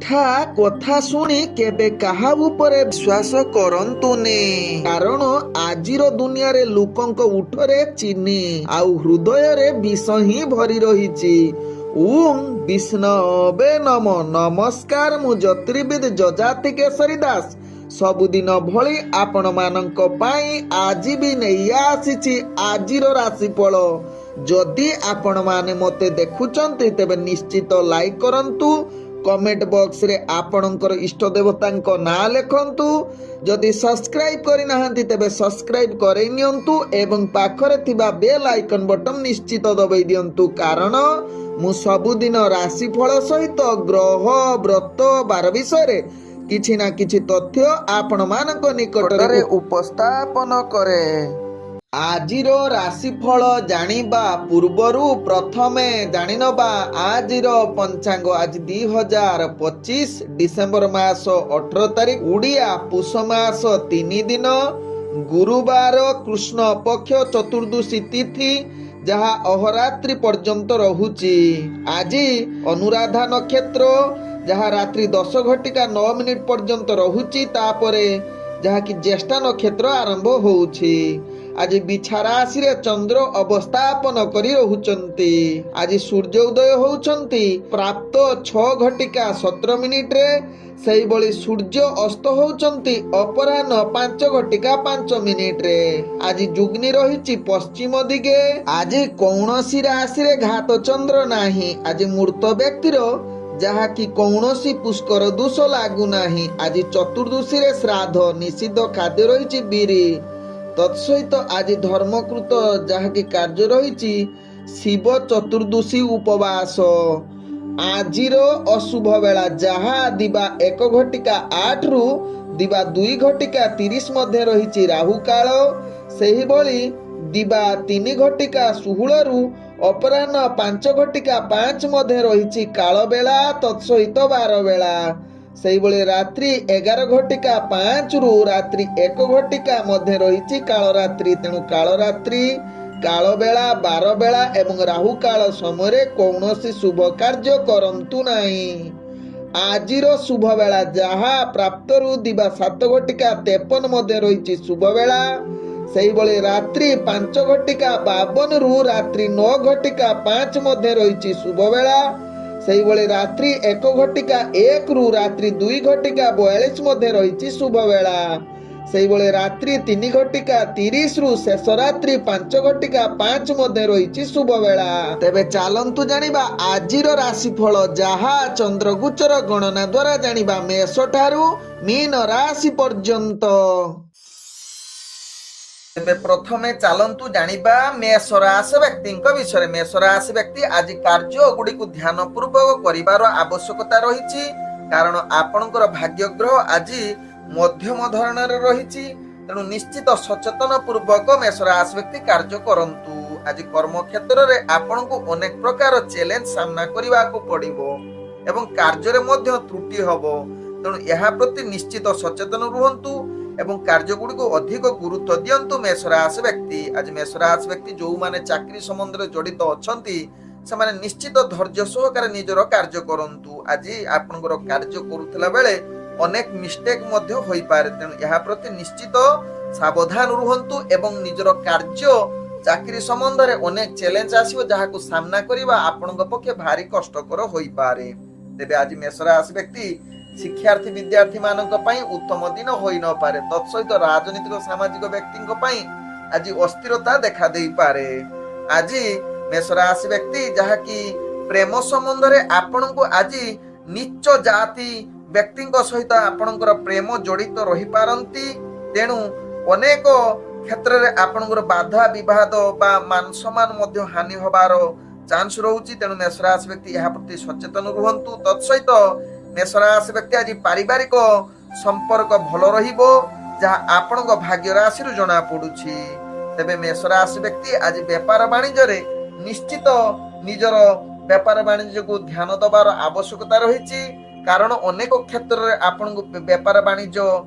କଥା ଶୁଣି କେବେ କାହା ଉପରେ ବିଶ୍ୱାସ କରନ୍ତୁନି, କାରଣ ଆଜିର ଦୁନିଆରେ ଲୋକଙ୍କ ଉଠରେ ଚିନି ଆଉ ହୃଦୟରେ ବିଷ ହିଁ ଭରି ରହିଛି। ଓಂ ବିଷ୍ଣବେ ନମ। ନମସ୍କାର, ମୁଁ ଜ୍ୟୋତିର୍ବିଦ ଯଜାତି କେଶରୀ ଦାସ ସବୁଦିନ ଭଳି ଆପଣମାନଙ୍କ ପାଇଁ ଆଜି ବି ନେଇ ଆସିଛି ଆଜିର ରାଶିଫଳ। ଯଦି ଆପଣମାନେ ମୋତେ ଦେଖୁଛନ୍ତି ତେବେ ନିଶ୍ଚିତ ଲାଇକ୍ କରନ୍ତୁ, କମେଣ୍ଟ ବକ୍ସରେ ଆପଣଙ୍କର ଇଷ୍ଟ ଦେବତାଙ୍କ ନାଁ ଲେଖନ୍ତୁ। ଯଦି ସବସ୍କ୍ରାଇବ୍ କରିନାହାନ୍ତି ତେବେ ସବସ୍କ୍ରାଇବ୍ କରେଇ ନିଅନ୍ତୁ ଏବଂ ପାଖରେ ଥିବା ବେଲ୍ ଆଇକନ୍ ବଟନ୍ ନିଶ୍ଚିତ ଦବାଇ ଦିଅନ୍ତୁ, କାରଣ ମୁଁ ସବୁଦିନ ରାଶିଫଳ ସହିତ ଗ୍ରହ ବ୍ରତ ବାର ବିଷୟରେ କିଛି ନା କିଛି ତଥ୍ୟ ଆପଣମାନଙ୍କ ନିକଟରେ ଉପସ୍ଥାପନ କରେ। ଆଜିର ରାଶିଫଳ ଜାଣିବା ପୂର୍ବରୁ ପ୍ରଥମେ ଜାଣିନେବା ଆଜିର ପଞ୍ଚାଙ୍ଗ। ଆଜି 2025 ଡିସେମ୍ବର ମାସ 18 ତାରିଖ, ଓଡ଼ିଆ ପୁଷ ମାସ 3 ଦିନ, ଗୁରୁବାର, କୃଷ୍ଣ ପକ୍ଷ ଚତୁର୍ଦ୍ଦଶୀ ତିଥି, ଯାହା ଅହରାତ୍ରି ପର୍ଯ୍ୟନ୍ତ ରହୁଛି। ଆଜି ଅନୁରାଧା ନକ୍ଷତ୍ର, ଯାହା ରାତ୍ରି 10:09 ପର୍ଯ୍ୟନ୍ତ ରହୁଛି, ତାପରେ ଯାହାକି ଜ୍ୟେଷ୍ଠା ନକ୍ଷତ୍ର ଆରମ୍ଭ ହେଉଛି। ଆଜି ବିଛା ରାଶିରେ ଚନ୍ଦ୍ର ଅବସ୍ଥାପନ କରି ରହୁଛନ୍ତି। ଆଜି ସୂର୍ଯ୍ୟ ଉଦୟ ହେଉଛନ୍ତି ପ୍ରାପ୍ତ 6:17 ସେହିଭଳି ସୂର୍ଯ୍ୟ ଅସ୍ତ ହେଉଛନ୍ତି ଅପରାହ୍ନ 5:05। ଆଜି ଯୁଗ୍ନି ରହିଛି ପଶ୍ଚିମ ଦିଗେ। ଆଜି କୌଣସି ରାଶିରେ ଘାତ ଚନ୍ଦ୍ର ନାହିଁ। ଆଜି ମୃତ ବ୍ୟକ୍ତିର ଯାହାକି କୌଣସି ପୁଷ୍କର ଦୋଷ ଲାଗୁନାହିଁ। ଆଜି ଚତୁର୍ଦ୍ଦଶୀରେ ଶ୍ରାଦ୍ଧ, ନିଷିଦ୍ଧ ଖାଦ୍ୟ ରହିଛି ବିରି। ତତ୍ସହିତ ଆଜି ଧର୍ମକୃତ ଯାହାକି କାର୍ଯ୍ୟ ରହିଛି ଶିବ ଚତୁର୍ଦ୍ଦଶୀ ଉପବାସ। ଆଜିର ଅଶୁଭ ବେଳା ଯାହା ଦିବା 1:08 ଦିବା 2:30 ମଧ୍ୟ ରହିଛି ରାହୁ କାଳ। ସେହିଭଳି ଦିବା 3:16 ଅପରାହ୍ନ 5:05 ମଧ୍ୟ ରହିଛି କାଳ ବେଳା, ତତ୍ସହିତ ବାର ବେଳା। ସେହିଭଳି ରାତ୍ରି 11:05 ରାତ୍ରି 1:00 ମଧ୍ୟ ରହିଛି କାଳରାତ୍ରି। ତେଣୁ କାଳରାତ୍ରି, କାଳବେଳା, ବାରବେଳା ଏବଂ ରାହୁ କାଳ ସମୟରେ କୌଣସି ଶୁଭ କାର୍ଯ୍ୟ କରନ୍ତୁ ନାହିଁ। ଆଜିର ଶୁଭ ବେଳା ଯାହା ପ୍ରାପ୍ତରୁ ଦିବା 7:53 ମଧ୍ୟ ରହିଛି ଶୁଭ ବେଳା। ସେହିଭଳି ରାତ୍ରି 5:52 ରାତ୍ରି 9:05 ମଧ୍ୟ ରହିଛି ଶୁଭ ବେଳା। ସେହିଭଳି ରାତ୍ରି 1:01 ରାତ୍ରି 2:42 ମଧ୍ୟ ରହିଛି ଶୁଭ ବେଳା। ସେହିଭଳି ରାତ୍ରି 3:30 ଶେଷ ରାତ୍ରି 5:05 ମଧ୍ୟ ରହିଛି ଶୁଭ ବେଳା। ତେବେ ଚାଲନ୍ତୁ ଜାଣିବା ଆଜିର ରାଶିଫଳ, ଯାହା ଚନ୍ଦ୍ରଗୋଚର ଗଣନା ଦ୍ୱାରା ଜାଣିବା ମେଷ ଠାରୁ ମୀନ ରାଶି ପର୍ଯ୍ୟନ୍ତ। ତେବେ ପ୍ରଥମେ ଚାଲନ୍ତୁ ଜାଣିବା ମେଷ ରାଶି ବ୍ୟକ୍ତିଙ୍କ ବିଷୟରେ। ମେଷ ରାଶି ବ୍ୟକ୍ତି ଆଜି କାର୍ଯ୍ୟ ଗୁଡ଼ିକୁ ଧ୍ୟାନ ପୂର୍ବକ କରିବାର ଆବଶ୍ୟକତା ରହିଛି, କାରଣ ଆପଣଙ୍କର ଭାଗ୍ୟ ଗ୍ରହ ଆଜି ମଧ୍ୟମ ଧରଣରେ ରହିଛି। ତେଣୁ ନିଶ୍ଚିତ ସଚେତନ ପୂର୍ବକ ମେଷ ରାଶି ବ୍ୟକ୍ତି କାର୍ଯ୍ୟ କରନ୍ତୁ। ଆଜି କର୍ମକ୍ଷେତ୍ରରେ ଆପଣଙ୍କୁ ଅନେକ ପ୍ରକାର ଚ୍ୟାଲେଞ୍ଜ ସାମ୍ନା କରିବାକୁ ପଡ଼ିବ ଏବଂ କାର୍ଯ୍ୟରେ ମଧ୍ୟ ତ୍ରୁଟି ହେବ। ତେଣୁ ଏହା ପ୍ରତି ନିଶ୍ଚିତ ସଚେତନ ରୁହନ୍ତୁ ଏବଂ କାର୍ଯ୍ୟଗୁଡ଼ିକୁ ଅଧିକ ଗୁରୁତ୍ୱ ଦିଅନ୍ତୁ ମେଷ ରାଶି ବ୍ୟକ୍ତି। ଆଜି ମେଷ ରାଶି ବ୍ୟକ୍ତି ଯେଉଁମାନେ ଚାକିରି ସମ୍ବନ୍ଧରେ ଜଡ଼ିତ ଅଛନ୍ତି ସେମାନେ ନିଶ୍ଚିତ ଧୈର୍ଯ୍ୟ ସହକାରେ ନିଜର କାର୍ଯ୍ୟ କରନ୍ତୁ। ଆଜି ଆପଣଙ୍କର କାର୍ଯ୍ୟ କରୁଥିଲା ବେଳେ ଅନେକ ମିଷ୍ଟେକ୍ ମଧ୍ୟ ହୋଇପାରେ, ତେଣୁ ଏହା ପ୍ରତି ନିଶ୍ଚିତ ସାବଧାନ ରୁହନ୍ତୁ ଏବଂ ନିଜର କାର୍ଯ୍ୟ ଚାକିରି ସମ୍ବନ୍ଧରେ ଅନେକ ଚ୍ୟାଲେଞ୍ଜ ଆସିବ, ଯାହାକୁ ସାମ୍ନା କରିବା ଆପଣଙ୍କ ପକ୍ଷେ ଭାରି କଷ୍ଟକର ହୋଇପାରେ। ତେବେ ଆଜି ମେଷ ରାଶି ବ୍ୟକ୍ତି ଶିକ୍ଷାର୍ଥୀ ବିଦ୍ୟାର୍ଥୀ ମାନଙ୍କ ପାଇଁ ଉତ୍ତମ ଦିନ ହୋଇନପାରେ। ତତ୍ସହିତ ରାଜନୈତିକ ସାମାଜିକ ବ୍ୟକ୍ତିଙ୍କ ପାଇଁ ଆଜି ଅସ୍ଥିରତା ଦେଖା ଦେଇପାରେ। ଆଜି ମେଷ ରାଶି ବ୍ୟକ୍ତି ଯାହାକି ପ୍ରେମ ସମ୍ବନ୍ଧରେ ଆପଣଙ୍କୁ ଆଜି ନିଚ ଜାତି ବ୍ୟକ୍ତିଙ୍କ ସହିତ ଆପଣଙ୍କର ପ୍ରେମ ଜଡ଼ିତ ରହିପାରନ୍ତି। ତେଣୁ ଅନେକ କ୍ଷେତ୍ରରେ ଆପଣଙ୍କର ବାଧା ବିବାଦ ବା ମାନ ସମ୍ମାନ ମଧ୍ୟ ହାନି ହେବାର ଚାନ୍ସ ରହୁଛି। ତେଣୁ ମେଷ ରାଶି ବ୍ୟକ୍ତି ଏହା ପ୍ରତି ସଚେତନ ରୁହନ୍ତୁ। ତତ୍ସହିତ ମେଷ ରାଶି ବ୍ୟକ୍ତି ଆଜି ପାରିବାରିକ ସମ୍ପର୍କ ଭଲ ରହିବ, ଯାହା ଆପଣଙ୍କ ଭାଗ୍ୟ ରାଶିରୁ ଜଣା ପଡୁଛି। ତେବେ ମେଷ ରାଶି ବ୍ୟକ୍ତି ଆଜି ବେପାର ବାଣିଜ୍ୟରେ ନିଶ୍ଚିତ ନିଜର ବେପାର ବାଣିଜ୍ୟକୁ ଧ୍ୟାନ ଦେବାର ଆବଶ୍ୟକତା ରହିଛି, କାରଣ ଅନେକ କ୍ଷେତ୍ରରେ ଆପଣଙ୍କୁ ବେପାର ବାଣିଜ୍ୟ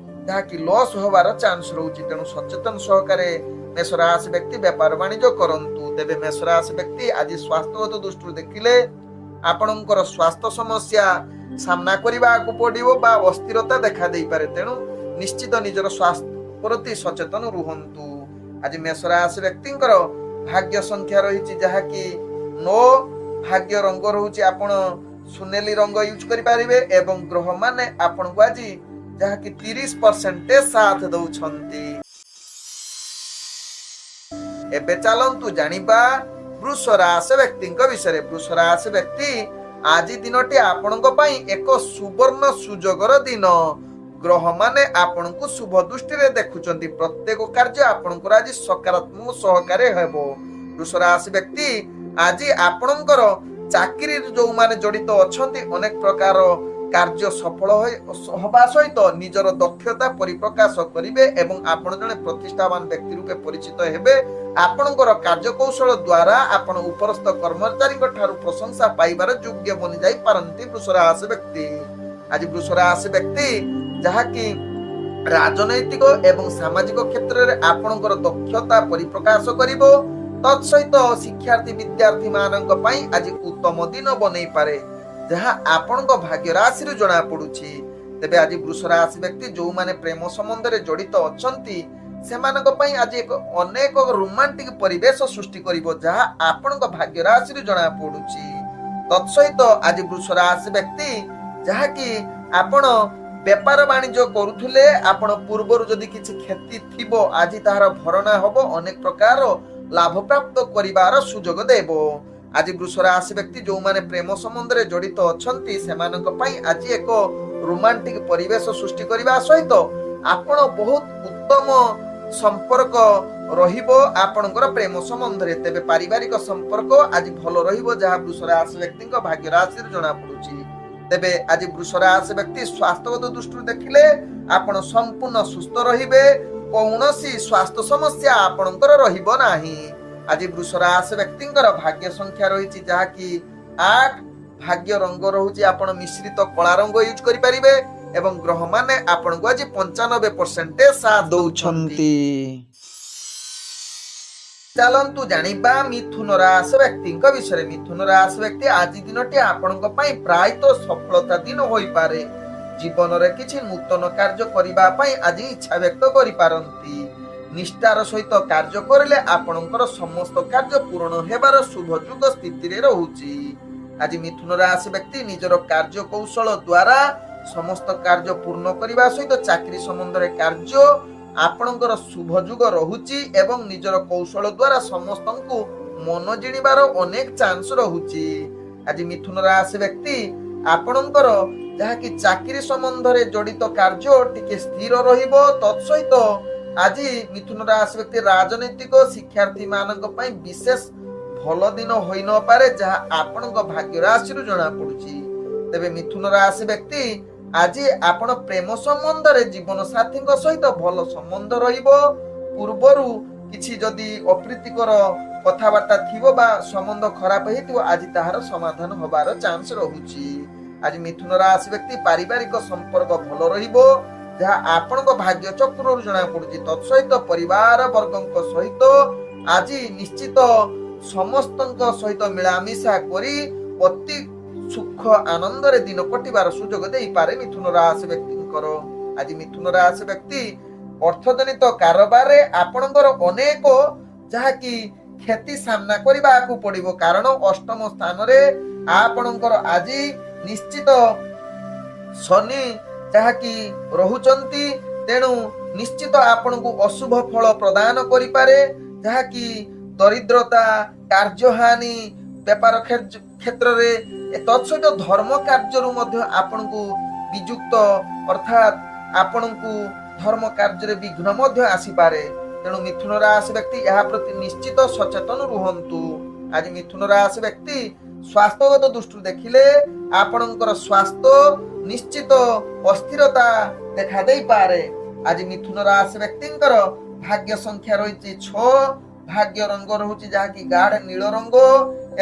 ଯାହାକି ଲସ୍ ହେବାର ଚାନ୍ସ ରହୁଛି। ତେଣୁ ସଚେତନ ସହକାରେ ମେଷ ରାଶି ବ୍ୟକ୍ତି ବେପାର ବାଣିଜ୍ୟ କରନ୍ତୁ। ତେବେ ମେଷ ରାଶି ବ୍ୟକ୍ତି ଆଜି ସ୍ୱାସ୍ଥ୍ୟଗତ ଦୃଷ୍ଟିରୁ ଦେଖିଲେ ଆପଣଙ୍କର ସ୍ୱାସ୍ଥ୍ୟ ସମସ୍ୟା ସାମ୍ନା କରିବାକୁ ପଡିବ ବା ଅସ୍ଥିରତା ଦେଖା ଦେଇପାରେ। ତେଣୁ ନିଶ୍ଚିତ ନିଜର ସ୍ୱାସ୍ଥ୍ୟ ପ୍ରତି ସଚେତନ ରୁହନ୍ତୁ। ଆଜି ମେଷ ରାଶି ବ୍ୟକ୍ତିଙ୍କର ଭାଗ୍ୟ ସଂଖ୍ୟା ରହିଛି ଯାହାକି 9, ଭାଗ୍ୟ ରଙ୍ଗ ରହୁଛି ଆପଣ ସୁନେଲି ରଙ୍ଗ ୟୁଜ କରିପାରିବେ ଏବଂ ଗ୍ରହ ମାନେ ଆପଣଙ୍କୁ ଆଜି ଯାହାକି 30% ସାଥ ଦଉଛନ୍ତି। ଏବେ ଚାଲନ୍ତୁ ଜାଣିବା ବୃଷ ରାଶି ବ୍ୟକ୍ତିଙ୍କ ବିଷୟରେ। ବୃଷ ରାଶି ବ୍ୟକ୍ତି ଆଜି ଦିନଟି ଆପଣଙ୍କ ପାଇଁ ଏକ ସୁବର୍ଣ୍ଣ ସୁଯୋଗର ଦିନ। ଗ୍ରହ ମାନେ ଆପଣଙ୍କୁ ଶୁଭ ଦୃଷ୍ଟିରେ ଦେଖୁଛନ୍ତି। ପ୍ରତ୍ୟେକ କାର୍ଯ୍ୟ ଆପଣଙ୍କର ଆଜି ସକାରାତ୍ମକ ସହକାରେ ହେବ। ବୃଷ ରାଶି ବ୍ୟକ୍ତି ଆଜି ଆପଣଙ୍କର ଚାକିରି ଯୋଉମାନେ ଜଡିତ ଅଛନ୍ତି ଅନେକ ପ୍ରକାର କାର୍ଯ୍ୟ ସଫଳ ହେବା ସହିତ ନିଜର ଦକ୍ଷତା ପରିପ୍ରକାଶ କରିବେ ଏବଂ ଆପଣ ଜଣେ ପ୍ରତିଷ୍ଠାବାନ ବ୍ୟକ୍ତି ରୂପେ ପରିଚିତ ହେବେ। ଆପଣଙ୍କର କାର୍ଯ୍ୟକୌଶଳ ଦ୍ୱାରା ଆପଣ ଉପରସ୍ଥ କର୍ମଚାରୀଙ୍କ ଠାରୁ ପ୍ରଶଂସା ପାଇବାର ଯୋଗ୍ୟ ବନି ଯାଇପାରନ୍ତି ବୃଷ ରାଶି ବ୍ୟକ୍ତି। ଆଜି ବୃଷ ରାଶି ବ୍ୟକ୍ତି ଯାହାକି ରାଜନୈତିକ ଏବଂ ସାମାଜିକ କ୍ଷେତ୍ରରେ ଆପଣଙ୍କର ଦକ୍ଷତା ପରିପ୍ରକାଶ କରିବ। ତତ୍ସହିତ ଶିକ୍ଷାର୍ଥୀ ବିଦ୍ୟାର୍ଥୀ ମାନଙ୍କ ପାଇଁ ଆଜି ଉତ୍ତମ ଦିନ ବନେଇପାରେ, ଯାହା ଆପଣଙ୍କ ଭାଗ୍ୟ ରାଶିରୁ ଜଣା ପଡୁଛି। ତେବେ ଆଜି ବୃଷ ରାଶି ବ୍ୟକ୍ତି ଯୋଉମାନେ ପ୍ରେମ ସମ୍ବନ୍ଧରେ ଜଡିତ ଅଛନ୍ତି ସେମାନଙ୍କ ପାଇଁ ଆଜି ଅନେକ ରୋମାଣ୍ଟିକ ପରିବେଶ ସୃଷ୍ଟି କରିବ, ଯାହା ଆପଣଙ୍କ ଭାଗ୍ୟ ରାଶିରୁ ଜଣା ପଡୁଛି। ତତ୍ସହିତ ଆଜି ବୃଷ ରାଶି ବ୍ୟକ୍ତି ଯାହାକି ଆପଣ ବେପାର ବାଣିଜ୍ୟ କରୁଥିଲେ, ଆପଣ ପୂର୍ବରୁ ଯଦି କିଛି କ୍ଷତି ଥିବ ଆଜି ତାହାର ଭରଣା ହବ, ଅନେକ ପ୍ରକାର ଲାଭ ପ୍ରାପ୍ତ କରିବାର ସୁଯୋଗ ଦେବ। ଆଜି ବୃଷ ରାଶି ବ୍ୟକ୍ତି ଯୋଉମାନେ ପ୍ରେମ ସମ୍ବନ୍ଧରେ ଜଡିତ ଅଛନ୍ତି ସେମାନଙ୍କ ପାଇଁ ଆଜି ଏକ ରୋମାଣ୍ଟିକ ପରିବେଶ ସୃଷ୍ଟି କରିବା ସହିତ ଆପଣ ବହୁତ ଉତ୍ତମ ସମ୍ପର୍କ ରହିବ ଆପଣଙ୍କର ପ୍ରେମ ସମ୍ବନ୍ଧରେ। ତେବେ ପାରିବାରିକ ସମ୍ପର୍କ ଆଜି ଭଲ ରହିବ, ଯାହା ବୃଷ ରାଶି ବ୍ୟକ୍ତିଙ୍କ ଭାଗ୍ୟ ରାଶିରୁ ଜଣା ପଡୁଛି। ତେବେ ଆଜି ବୃଷ ରାଶି ବ୍ୟକ୍ତି ସ୍ୱାସ୍ଥ୍ୟଗତ ଦୃଷ୍ଟିରୁ ଦେଖିଲେ ଆପଣ ସମ୍ପୂର୍ଣ୍ଣ ସୁସ୍ଥ ରହିବେ, କୌଣସି ସ୍ୱାସ୍ଥ୍ୟ ସମସ୍ୟା ଆପଣଙ୍କର ରହିବ ନାହିଁ। ଆଜି ବୃଷ ରାଶି ବ୍ୟକ୍ତିଙ୍କର ଭାଗ୍ୟ ସଂଖ୍ୟା ରହିଛି ଯାହାକି 8, ଭାଗ୍ୟ ରଙ୍ଗ ରହୁଛି ଆପଣ ମିଶ୍ରିତ କଳା ରଙ୍ଗ ୟୁଜ କରିପାରିବେ ଏବଂ ଗ୍ରହ ମାନେ ଆପଣଙ୍କୁ ଆଜି 95% ସାଥ ଦଉଛନ୍ତି। ଚାଲନ୍ତୁ ଜାଣିବା ମିଥୁନ ରାଶି ବ୍ୟକ୍ତିଙ୍କ ବିଷୟରେ। ମିଥୁନ ରାଶି ବ୍ୟକ୍ତି ଆଜି ଦିନଟି ଆପଣଙ୍କ ପାଇଁ ପ୍ରାୟତଃ ସଫଳତା ଦିନ ହୋଇପାରେ। ଜୀବନରେ କିଛି ନୂତନ କାର୍ଯ୍ୟ କରିବା ପାଇଁ ଆଜି ଇଚ୍ଛା ବ୍ୟକ୍ତ କରିପାରନ୍ତି। ନିଷ୍ଠାର ସହିତ କାର୍ଯ୍ୟ କରିଲେ ଆପଣଙ୍କର ସମସ୍ତ କାର୍ଯ୍ୟ ପୂରଣ ହେବାର ଶୁଭ ଯୁଗ ସ୍ଥିତିରେ ରହୁଛି। ଆଜି ମିଥୁନ ରାଶି ବ୍ୟକ୍ତି ନିଜର କାର୍ଯ୍ୟ କୌଶଳ ଦ୍ୱାରା ସମସ୍ତ କାର୍ଯ୍ୟ ପୂର୍ଣ୍ଣ କରିବା ସହିତ ଚାକିରି ସମ୍ବନ୍ଧରେ କାର୍ଯ୍ୟ ଆପଣଙ୍କର ଶୁଭ ଯୁଗ ରହୁଛି ଏବଂ ନିଜର କୌଶଳ ଦ୍ୱାରା ସମସ୍ତଙ୍କୁ ମନ ଜିଣିବାର ଅନେକ ଚାନ୍ସ ରହୁଛି। ଆଜି ମିଥୁନ ରାଶି ବ୍ୟକ୍ତି ଆପଣଙ୍କର ଯାହାକି ଚାକିରି ସମ୍ବନ୍ଧରେ ଜଡିତ କାର୍ଯ୍ୟ ଟିକେ ସ୍ଥିର ରହିବ। ତତ୍ସହିତ ଆଜି ମିଥୁନ ରାଶି ବ୍ୟକ୍ତି ରାଜନୈତିକ ଶିକ୍ଷାର୍ଥୀ ମାନଙ୍କ ପାଇଁ ବିଶେଷ ଭଲ ଦିନ ହୋଇନପାରେ, ଯାହା ଆପଣଙ୍କ ଭାଗ୍ୟ ରାଶିରୁ ଜଣା ପଡୁଛି। ତେବେ ମିଥୁନ ରାଶି ବ୍ୟକ୍ତି ଆଜି ଆପଣ ପ୍ରେମ ସମ୍ବନ୍ଧରେ ଜୀବନ ସାଥୀଙ୍କ ସହିତ ଭଲ ସମ୍ବନ୍ଧ ରହିବ। ପୂର୍ବରୁ କିଛି ଯଦି ଅପ୍ରୀତିକର କଥାବାର୍ତ୍ତା ଥିବ ବା ସମ୍ବନ୍ଧ ଖରାପ ହେଇଥିବ ଆଜି ତାହାର ସମାଧାନ ହବାର ଚାନ୍ସ ରହୁଛି। ଆଜି ମିଥୁନ ରାଶି ବ୍ୟକ୍ତି ପାରିବାରିକ ସମ୍ପର୍କ ଭଲ ରହିବ, ଯାହା ଆପଣଙ୍କ ଭାଗ୍ୟ ଚକ୍ରରୁ ଜଣା ପଡୁଛି। ତତ୍ସହିତ ପରିବାର ବର୍ଗଙ୍କ ସହିତ ଆଜି ନିଶ୍ଚିତ ସମସ୍ତଙ୍କ ସହିତ ମିଳାମିଶା କରି ଅତି ସୁଖ ଆନନ୍ଦରେ ଦିନ କଟିବାର ସୁଯୋଗ ଦେଇପାରେ ମିଥୁନ ରାଶି ବ୍ୟକ୍ତିଙ୍କର। ଆଜି ମିଥୁନ ରାଶି ବ୍ୟକ୍ତି ଅର୍ଥଜନିତ କାରବାରରେ ଆପଣଙ୍କର ଅନେକ ଯାହାକି କ୍ଷତି ସାମ୍ନା କରିବାକୁ ପଡିବ, କାରଣ ଅଷ୍ଟମ ସ୍ଥାନରେ ଆପଣଙ୍କର ଆଜି ନିଶ୍ଚିତ ଶନି ଯାହାକି ରହୁଛନ୍ତି। ତେଣୁ ନିଶ୍ଚିତ ଆପଣଙ୍କୁ ଅଶୁଭ ଫଳ ପ୍ରଦାନ କରିପାରେ, ଯାହାକି ଦରିଦ୍ରତା, କାର୍ଯ୍ୟହାନି, ବେପାର କ୍ଷେତ୍ରରେ ତତ୍ସହିତ ଧର୍ମ କାର୍ଯ୍ୟରୁ ମଧ୍ୟ ଆପଣଙ୍କୁ ବିଯୁକ୍ତ ଅର୍ଥାତ୍ ଆପଣଙ୍କୁ ଧର୍ମ କାର୍ଯ୍ୟରେ ବିଘ୍ନ ମଧ୍ୟ ଆସିପାରେ। ତେଣୁ ମିଥୁନ ରାଶି ବ୍ୟକ୍ତି ଏହା ପ୍ରତି ନିଶ୍ଚିତ ସଚେତନ ରୁହନ୍ତୁ। ଆଜି ମିଥୁନ ରାଶି ବ୍ୟକ୍ତି ସ୍ୱାସ୍ଥ୍ୟଗତ ଦୃଷ୍ଟିରୁ ଦେଖିଲେ ଆପଣଙ୍କର ସ୍ୱାସ୍ଥ୍ୟ ନିଶ୍ଚିତ ଅସ୍ଥିରତା ଦେଖା ଦେଇପାରେ। ଆଜି ମିଥୁନ ରାଶି ବ୍ୟକ୍ତିଙ୍କର ଭାଗ୍ୟ ସଂଖ୍ୟା ରହିଛି 6, ଭାଗ୍ୟ ରଙ୍ଗ ରହୁଛି ଯାହାକି ଗାଢ ନୀଳ ରଙ୍ଗ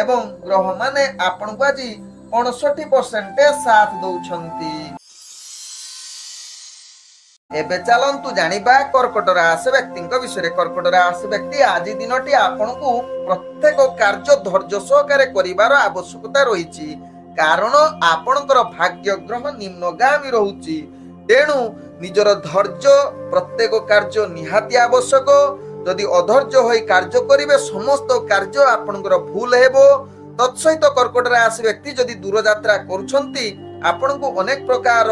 ଏବଂ ଗ୍ରହ ମାନେ ଆପଣଙ୍କୁ ଆଜି 65% ସାଥ ଦଉଛନ୍ତି। ଏବେ ଚାଲନ୍ତୁ ଜାଣିବା କର୍କଟ ରାଶି ବ୍ୟକ୍ତିଙ୍କ ବିଷୟରେ। କର୍କଟ ରାଶି ବ୍ୟକ୍ତି ଆଜି ଦିନଟି ଆପଣଙ୍କୁ ପ୍ରତ୍ୟେକ କାର୍ଯ୍ୟ ଧୈର୍ଯ୍ୟ ସହକାରେ କରିବାର ଆବଶ୍ୟକତା ରହିଛି, କାରଣ ଆପଣଙ୍କର ଭାଗ୍ୟ ଗ୍ରହ ନିମ୍ନଗାମୀ ରହୁଛି। ତେଣୁ ନିଜର ଧୈର୍ଯ୍ୟ ପ୍ରତ୍ୟେକ କାର୍ଯ୍ୟ ନିହାତି ଆବଶ୍ୟକ। ଯଦି ଅଧୈର୍ଯ୍ୟ ହୋଇ କାର୍ଯ୍ୟ କରିବେ ସମସ୍ତ କାର୍ଯ୍ୟ ଆପଣଙ୍କର ଭୁଲ ହେବ। ତତ୍ସହିତ କର୍କଟ ରାଶି ବ୍ୟକ୍ତି ଯଦି ଦୂରଯାତ୍ରା କରୁଛନ୍ତି ଆପଣଙ୍କୁ ଅନେକ ପ୍ରକାର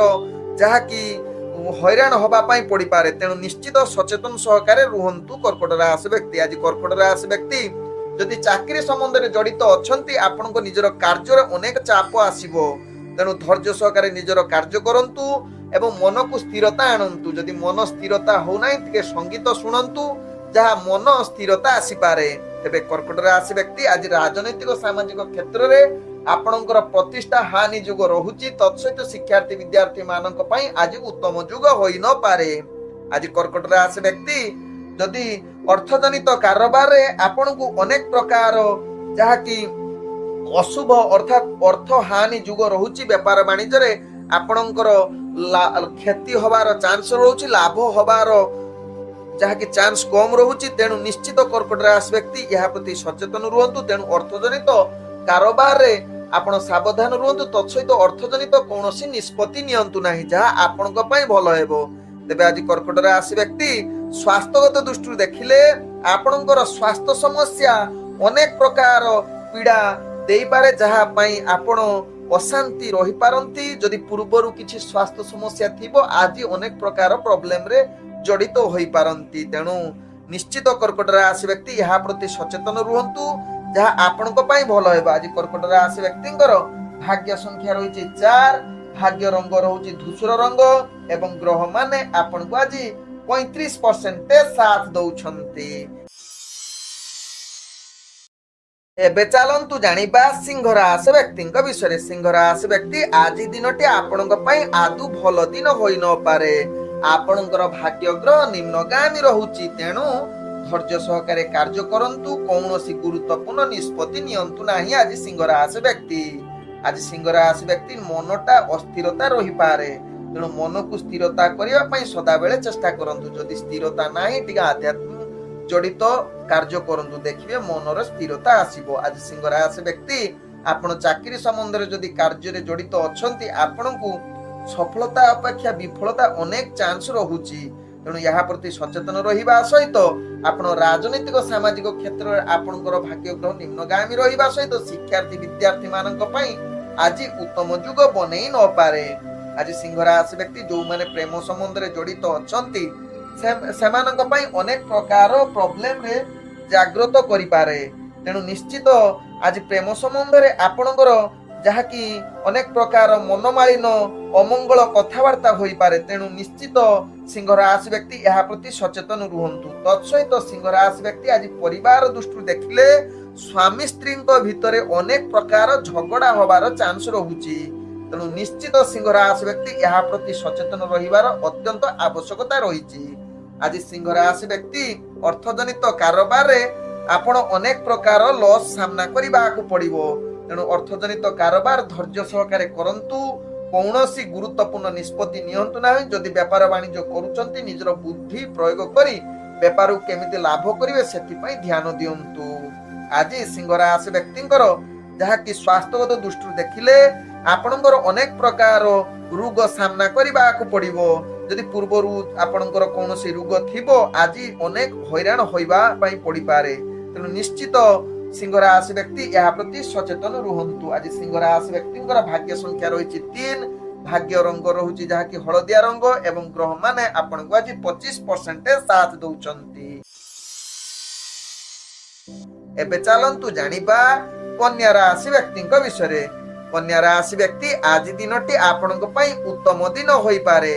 ଯାହାକି ହଇରାଣ ହବା ପାଇଁ ପଡିପାରେ। ତେଣୁ ନିଶ୍ଚିତ ସଚେତନ ସହକାରେ ରୁହନ୍ତୁ କର୍କଟ ରାଶି ବ୍ୟକ୍ତି। ଆଜି କର୍କଟ ରାଶି ବ୍ୟକ୍ତି ଯଦି ଚାକିରି ସମ୍ବନ୍ଧରେ ଜଡିତ ଅଛନ୍ତି ଆପଣଙ୍କ ନିଜର କାର୍ଯ୍ୟରେ ଅନେକ ଚାପ ଆସିବ। ତେଣୁ ଧୈର୍ଯ୍ୟ ସହକାରେ ନିଜର କାର୍ଯ୍ୟ କରନ୍ତୁ ଏବଂ ମନକୁ ସ୍ଥିରତା ଆଣନ୍ତୁ। ଯଦି ମନ ସ୍ଥିରତା ହଉନାହିଁ ଟିକେ ସଙ୍ଗୀତ ଶୁଣନ୍ତୁ, ଯାହା ମନ ସ୍ଥିରତା ଆସିପାରେ। ତେବେ କର୍କଟ ରାଶି ବ୍ୟକ୍ତି ଆଜି ରାଜନୈତିକ ସାମାଜିକ କ୍ଷେତ୍ରରେ ଆପଣଙ୍କର ପ୍ରତିଷ୍ଠା ହାନି ଯୁଗ ରହୁଛି। ତତ୍ସହିତ ଶିକ୍ଷାର୍ଥୀ ବିଦ୍ୟାର୍ଥୀ ମାନଙ୍କ ପାଇଁ ଆଜି ଉତ୍ତମ ଯୁଗ ହୋଇନପାରେ। ଆଜି କର୍କଟ ରାଶି ବ୍ୟକ୍ତି ଯଦି ଅର୍ଥଜନିତ କାରବାରରେ ଆପଣଙ୍କୁ ଅନେକ ପ୍ରକାର ଯାହାକି ଅଶୁଭ ଅର୍ଥାତ ଅର୍ଥ ହାନି ଯୁଗ ରହୁଛି। ବେପାର ବାଣିଜ୍ୟରେ ଆପଣଙ୍କର କ୍ଷତି ହବାର ଚାନ୍ସ ରହୁଛି, ଲାଭ ହବାର ଯାହାକି ଚାନ୍ସ କମ ରହୁଛି। ତେଣୁ ନିଶ୍ଚିତ କର୍କଟ ରାଶି ବ୍ୟକ୍ତି ଏହା ପ୍ରତି ସଚେତନ ରୁହନ୍ତୁ। ତେଣୁ ଅର୍ଥଜନିତ କାରବାରରେ ଆପଣ ସାବଧାନ ରୁହନ୍ତୁ। ତତ୍ସହିତ ଅର୍ଥଜନିତ କୌଣସି ନିଷ୍ପତ୍ତି ନିଅନ୍ତୁ ନାହିଁ, ଯାହା ଆପଣଙ୍କ ପାଇଁ ଭଲ ହେବ। ତେବେ ଆଜି କର୍କଟ ରାଶି ବ୍ୟକ୍ତି ସ୍ୱାସ୍ଥ୍ୟଗତ ଦୃଷ୍ଟିରୁ ଦେଖିଲେ ଆପଣଙ୍କର ସ୍ୱାସ୍ଥ୍ୟ ସମସ୍ୟା ଅନେକ ପ୍ରକାର ପୀଡା ଦେଇପାରେ, ଯାହା ପାଇଁ ଆପଣ ଅଶାନ୍ତି ରହିପାରନ୍ତି। ଯଦି ପୂର୍ବରୁ କିଛି ସ୍ୱାସ୍ଥ୍ୟ ସମସ୍ୟା ଥିବ ଆଜି ଅନେକ ପ୍ରକାର ପ୍ରୋବ୍ଲେମରେ ଜଡିତ ହୋଇପାରନ୍ତି। ତେଣୁ ନିଶ୍ଚିତ କର୍କଟ ରାଶି ବ୍ୟକ୍ତି ଏହା ପ୍ରତି ସଚେତନ ରୁହନ୍ତୁ, ଯାହା ଆପଣଙ୍କ ପାଇଁ ଭଲ ହେବ। ଆଜି କର୍କଟ ରାଶି ବ୍ୟକ୍ତିଙ୍କର ଭାଗ୍ୟ ସଂଖ୍ୟା ରହିଛି 4, ଭାଗ୍ୟ ରଙ୍ଗ ରହୁଛି ଧୂସର ରଙ୍ଗ ଏବଂ ଗ୍ରହ ମାନେ ଆପଣଙ୍କୁ ଆଜି 35% ସାଥ ଦଉଛନ୍ତି। ଏବେ ଚାଲନ୍ତୁ ଜାଣିବା ସିଂହ ରାଶି ବ୍ୟକ୍ତିଙ୍କ ବିଷୟରେ। ସିଂହ ରାଶି ବ୍ୟକ୍ତି ଆଜି ଦିନଟି ଆପଣଙ୍କ ପାଇଁ ଆଦୌ ଭଲ ଦିନ ହୋଇନପାରେ। ଆପଣଙ୍କର ଭାଗ୍ୟ ଗ୍ରହ ନିମ୍ନଗାମୀ ରହୁଛି। ତେଣୁ ଧୈର୍ଯ୍ୟ ସହକାରେ କାର୍ଯ୍ୟ କରନ୍ତୁ, କୌଣସି ଗୁରୁତ୍ୱପୂର୍ଣ୍ଣ ନିଷ୍ପତ୍ତି ନିଅନ୍ତୁ ନାହିଁ। ଆଜି ସିଂହ ରାଶି ବ୍ୟକ୍ତି ଆଜି ସିଂହ ରାଶି ବ୍ୟକ୍ତି ମନଟା ଅସ୍ଥିରତା ରହିପାରେ। ତେଣୁ ମନକୁ ସ୍ଥିରତା କରିବା ପାଇଁ ସଦାବେଳେ ଚେଷ୍ଟା କରନ୍ତୁ। ଯଦି ସ୍ଥିରତା ନାହିଁ ଟିକେ ଆଧ୍ୟାତ୍ମିକ ଜଡିତ କାର୍ଯ୍ୟ କରନ୍ତୁ, ଦେଖିବେ ମନର ସ୍ଥିରତା ଆସିବ। ଆଜି ସିଂହ ରାଶି ବ୍ୟକ୍ତି ଆପଣ ଚାକିରି ସମ୍ବନ୍ଧରେ ଯଦି କାର୍ଯ୍ୟରେ ଜଡିତ ଅଛନ୍ତି ଆପଣଙ୍କୁ ସଫଳତା ଅପେକ୍ଷା ବିଫଳତା ଅନେକ ଚାନ୍ସ ରହୁଛି। ତେଣୁ ଏହା ପ୍ରତି ସଚେତନ ରହିବା ସହିତ ଆପଣ ରାଜନୈତିକ ସାମାଜିକ କ୍ଷେତ୍ରରେ ଆପଣଙ୍କର ଭାଗ୍ୟ ଗ୍ରହ ନିମ୍ନଗାମୀ ରହିବା ସହିତ ଶିକ୍ଷାର୍ଥୀ ବିଦ୍ୟାର୍ଥୀ ମାନଙ୍କ ପାଇଁ ଆଜି ଉତ୍ତମ ଯୁଗ ବନେଇ ନପାରେ। ଆଜି ସିଂହ ରାଶି ବ୍ୟକ୍ତି ଯୋଉମାନେ ପ୍ରେମ ସମ୍ବନ୍ଧରେ ଜଡିତ ଅଛନ୍ତି ସେମାନଙ୍କ ପାଇଁ ଅନେକ ପ୍ରକାର ପ୍ରୋବ୍ଲେମରେ ଜାଗ୍ରତ କରିପାରେ। ତେଣୁ ନିଶ୍ଚିତ ଆଜି ପ୍ରେମ ସମ୍ବନ୍ଧରେ ଆପଣଙ୍କର ଯାହାକି ଅନେକ ପ୍ରକାର ମନମାଳିନ ଅମଙ୍ଗଳ କଥାବାର୍ତ୍ତା ହୋଇପାରେ। ତେଣୁ ନିଶ୍ଚିତ ସିଂହ ରାଶି ବ୍ୟକ୍ତି ଏହା ପ୍ରତି ସଚେତନ ରୁହନ୍ତୁ। ତତ୍ସହିତ ସିଂହ ରାଶି ବ୍ୟକ୍ତି ଆଜି ପରିବାର ଦୃଷ୍ଟିରୁ ଦେଖିଲେ ସ୍ୱାମୀ ସ୍ତ୍ରୀଙ୍କ ଭିତରେ ଅନେକ ପ୍ରକାର ଝଗଡା ହବାର ଚାନ୍ସ ରହୁଛି। ତେଣୁ ନିଶ୍ଚିତ ସିଂହ ରାଶି ବ୍ୟକ୍ତି ଏହା ପ୍ରତି ସଚେତନ ରହିବାର ଅତ୍ୟନ୍ତ ଆବଶ୍ୟକତା ରହିଛି। ଆଜି ସିଂହ ରାଶି ବ୍ୟକ୍ତି ଅର୍ଥଜନିତ କାରବାରରେ ଆପଣ ଅନେକ ପ୍ରକାର ଲସ୍ ସାମ୍ନା କରିବାକୁ ପଡିବ। ତେଣୁ ଅର୍ଥଜନିତ କାରବାର ଧୈର୍ଯ୍ୟ ସହକାରେ କରନ୍ତୁ, କୌଣସି ଗୁରୁତ୍ୱପୂର୍ଣ୍ଣ ନିଷ୍ପତ୍ତି ନିଅନ୍ତୁ ନାହିଁ। ଯଦି ବେପାର ବାଣିଜ୍ୟ କରୁଛନ୍ତି ନିଜର ବୁଦ୍ଧି ପ୍ରୟୋଗ କରି ବେପାରକୁ କେମିତି ଲାଭ କରିବେ ସେଥିପାଇଁ ଧ୍ୟାନ ଦିଅନ୍ତୁ। ଆଜି ସିଂହ ରାଶି ବ୍ୟକ୍ତିଙ୍କର ଯାହାକି ସ୍ୱାସ୍ଥ୍ୟଗତ ଦୃଷ୍ଟିରୁ ଦେଖିଲେ ଆପଣଙ୍କର ଅନେକ ପ୍ରକାର ରୋଗ ସାମ୍ନା କରିବାକୁ ପଡିବ। ଯଦି ପୂର୍ବରୁ ଆପଣଙ୍କର କୌଣସି ରୋଗ ଥିବ ଆଜି ଅନେକ ହଇରାଣ ହୋଇବା ପାଇଁ ପଡିପାରେ। ତେଣୁ ନିଶ୍ଚିତ ସିଂହ ରାଶି ବ୍ୟକ୍ତି ଏହା ପ୍ରତି ସଚେତନ ରୁହନ୍ତୁ। ଆଜି ସିଂହ ରାଶି ବ୍ୟକ୍ତିଙ୍କର ଭାଗ୍ୟ ସଂଖ୍ୟା ରହିଛି 3, ଭାଗ୍ୟ ରଙ୍ଗ ରହୁଛି ଯାହାକି ହଳଦିଆ ରଙ୍ଗ ଏବଂ ଗ୍ରହ ମାନେ ଆପଣଙ୍କୁ ଆଜି 25% ସାଥ ଦଉଛନ୍ତି। ଏବେ ଚାଲନ୍ତୁ ଜାଣିବା କନ୍ୟା ରାଶି ବ୍ୟକ୍ତିଙ୍କ ବିଷୟରେ। କନ୍ୟା ରାଶି ବ୍ୟକ୍ତି ଆଜି ଦିନଟି ଆପଣଙ୍କ ପାଇଁ ଉତ୍ତମ ଦିନ ହୋଇପାରେ,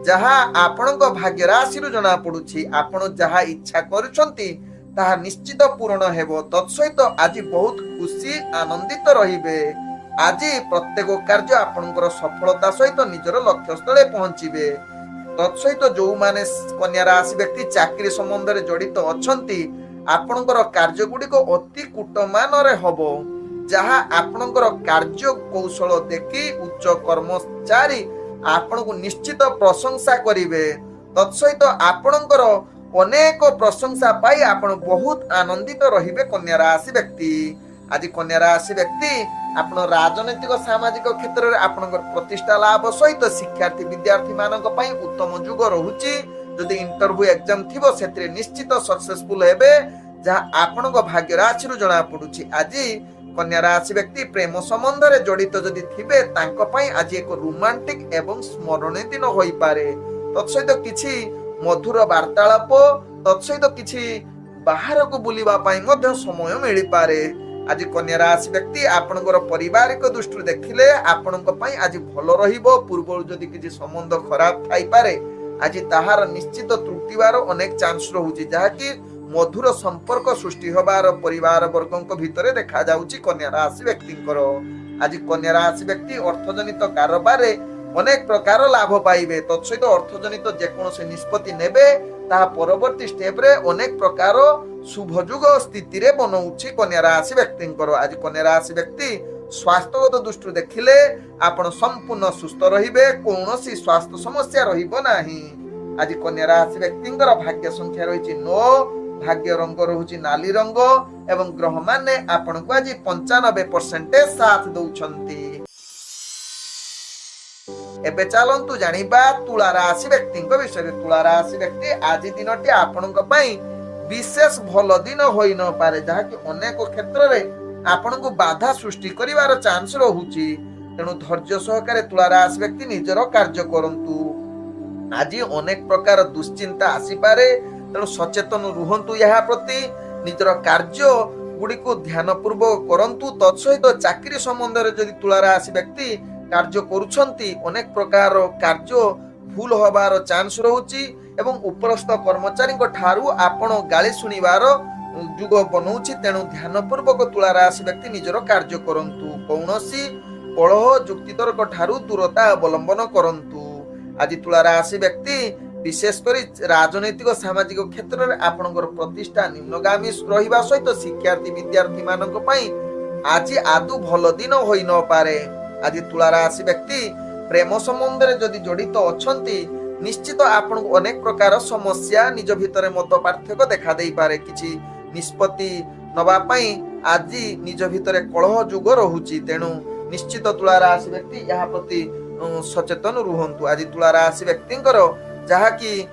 ଯାହା ଆପଣଙ୍କ ଭାଗ୍ୟ ରାଶିରୁ ଜଣା ପଡୁଛି। ଆପଣ ଯାହା ଇଚ୍ଛା କରୁଛନ୍ତି ତାହା ନିଶ୍ଚିତ ପୂରଣ ହେବ। ତତ୍ସହିତ ଆଜି ବହୁତ ଖୁସି ଆନନ୍ଦିତ ରହିବେ। ଆଜି ପ୍ରତ୍ୟେକ କାର୍ଯ୍ୟ ଆପଣଙ୍କର ସଫଳତା ସହିତ ନିଜର ଲକ୍ଷ୍ୟସ୍ଥଳରେ ପହଞ୍ଚିବେ। ତତ୍ସହିତ ଯୋଉମାନେ କନ୍ୟା ରାଶି ବ୍ୟକ୍ତି ଚାକିରି ସମ୍ବନ୍ଧରେ ଜଡିତ ଅଛନ୍ତି ଆପଣଙ୍କର କାର୍ଯ୍ୟ ଗୁଡିକ ଅତି କୁଟମାନରେ ହବ, ଯାହା ଆପଣଙ୍କର କାର୍ଯ୍ୟ କୌଶଳ ଦେଖି ଉଚ୍ଚ କର୍ମଚାରୀ ଆପଣଙ୍କୁ ନିଶ୍ଚିତ ପ୍ରଶଂସା କରିବେ। ତତ୍ସହିତ ଆପଣଙ୍କର ଅନେକ ପ୍ରଶଂସା ପାଇ ଆପଣ ବହୁତ ଆନନ୍ଦିତ ରହିବେ। କନ୍ୟା ରାଶି ବ୍ୟକ୍ତି आज कन्या राशि व्यक्ति आपण राजनैतिक सामाजिक क्षेत्र में आपण प्रतिष्ठा लाभ सहित शिक्षार्थी विद्यार्थी मानक पई उत्तम जुग रहुची। जदि इंटरव्यू एग्जाम थिबो सेत्रे निश्चित सक्सेसफुल हेबे जहाँ आपण भाग्य राशि जना पड़ुची। आज कन्या राशि व्यक्ति प्रेम संबंध रे जड़ित जदि थिबे तांको पई आज एक रोमांटिक एवं स्मरणीय दिन होई पारे। तत्सहित किछि मधुर वार्तालाप तत्सहित किछि बाहर को बुलिबा पई मध्य समय मिली पारे। आज कन्या राशि व्यक्ति आपनकर पारिवारिक दृष्टि देखिले आपनक पई आज भलो रहिबो। पूर्व जदि किछि संबंध खराब थाई पारे आज ताहार निश्चित त्रुटिवार अनेक चांस रहुची जहा कि मधुर संपर्क सृष्टि होबार परिवार वर्गों भितर देखा जाउची कन्या राशि व्यक्तिंकर। आज कन्या राशि व्यक्ति अर्थजनित कारोबार अनेक प्रकार लाभ पाइबे। तत्सहित अर्थजनित जेकोसी निष्पत्ति नेबे ता परवर्ती स्टेप रे अनेक प्रकार शुभजुग स्थिति रे बनौछि कन्या राशि व्यक्तिंकर। आज कन्या राशि व्यक्ति स्वास्थ्यगत दृष्टि देखिले आपण संपूर्ण सुस्थ रहिबे कोनोसी स्वास्थ्य समस्या रहिबो नाही। आज कन्या राशि व्यक्तिंकर भाग्य संख्या रहिछि 9 भाग्य रंग रहुछि नाली रंग एवं ग्रह माने आपण को आज 95% साथ दउछंती। एबे चलंतु जानिबा तुला राशि व्यक्ति विषय। तुला राशि व्यक्ति आज दिनटी आपण पई विशेष भल दिन होई न पारे जहा कि अनेक क्षेत्र रे आपण को बाधा सृष्टि करिवार चांस रहुछि। तेणु धैर्य सहकारे तुला राशि व्यक्ति निजर कार्य करंतु। आज अनेक प्रकार दुश्चिंता आसी पारे तेणु सचेतन रुहंतु यहा प्रति निजर कार्य गुडी को ध्यान पूर्वक करंतु। तत्सहित चाकरी संबंध रे जदि तुला राशि व्यक्ति कार्य करूछंती अनेक प्रकार कार्य भूल होबार चांस रहुची एवं उपरस्थ कर्मचारी ठारू आपण गाली सुनिबार जुग बनौछि। तेणु ध्यान पूर्वक तुला राशि व्यक्ति निजर कार्य करंतु। कौनसी कलह जुक्तितर्क ठारू दूरता अवलंबन करंतु। आज तुला राशि व्यक्ति विशेषकर राजनैतिक सामाजिक क्षेत्र में आपनकर प्रतिष्ठा निम्नगामी रहिबा सहित शिक्षार्थी विद्यार्थी मानक पई आज आदु भल दिन होई न पारे। आज तुला राशि व्यक्ति प्रेम संबंध रे जदि जड़ित अछंती निश्चित आपन अनेक प्रकार समस्या निज भितर मत पार्थक्य देखा देई पारे। किछि निष्पत्ति नबा पई आज निज भितर कलह जुग रहुची। तेणु निश्चित तुला राशि व्यक्ति यहा प्रति सचेतन रुहंतु। आज तुला राशि व्यक्तिंकर जहा कि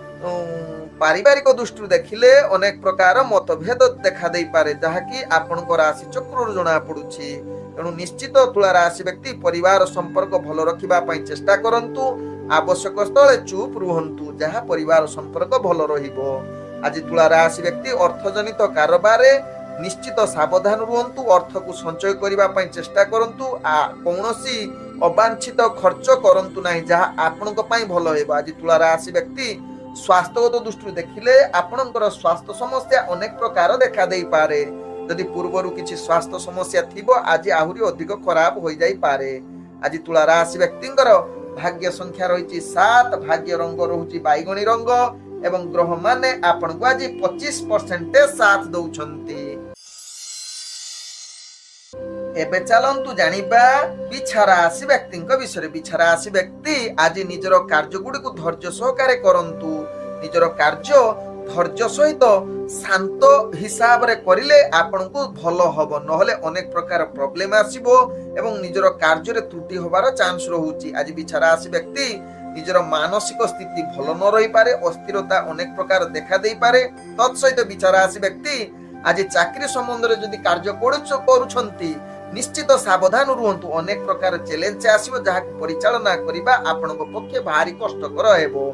पारिवारिक दृष्टि देखिले अनेक प्रकार मतभेद देखा देई पारे जहा कि आपनक राशि चक्र जना पड़ुछि। तेणु निश्चित तुला राशि व्यक्ति परिवार संपर्क भल रखिबा पई चेष्टा करंतु। आवश्यक स्थले चुप रुहंतु जहा परिवार संपर्क भल रहिबो। आज तुला राशि व्यक्ति अर्थजनित कारोबार निश्चित सावधान रुहंतु। अर्थ को संचय करिबा पई चेष्टा करंतु। कौनसी अवांछित खर्च करंतु नाही जहा आपनक पई भल हेबो। आज तुला राशि व्यक्ति स्वास्थ्यगत दृष्टि देखिले आपनकर स्वास्थ्य समस्या अनेक प्रकार देखा देई पारे। यदि पूर्वरु किछि स्वास्थ्य समस्या थिबो आज आहुरी अधिक खराब होई जाई पारे। आज तुला राशि व्यक्तिंकर भाग्य संख्या रहिछि 7 भाग्य रंग रहुछि बैगणी रंग एवं ग्रह माने आपण को आज 25% साथ दउछंती। एबे चलंतु जानिबा बिछा राशि व्यक्ति विषय। बिछा राशि व्यक्ति आज निजर कार्य गुडी को धैर्य सहकारे करंतु। निजर कार्य धैर्य सहित शांत हिसाब रे करिले आपण को भलो हबो नहले अनेक प्रकार प्रॉब्लम आसीबो एवं निजर कार्य रे त्रुटि होबार चांस रहुची। आज बिछा राशि व्यक्ति निजर मानसिक स्थिति भलो न रही पारे अस्थिरता अनेक प्रकार देखा देई पारे। तत्सहित बिछा राशि व्यक्ति आज चाकरी संबंध रे जदि कार्य करूछंती निश्चित सावधान रुहंतु। अनेक प्रकार चैलेंज आसीबो जहा परिचालना करिबा आपनक पक्षे भारी कष्टकर हेबो।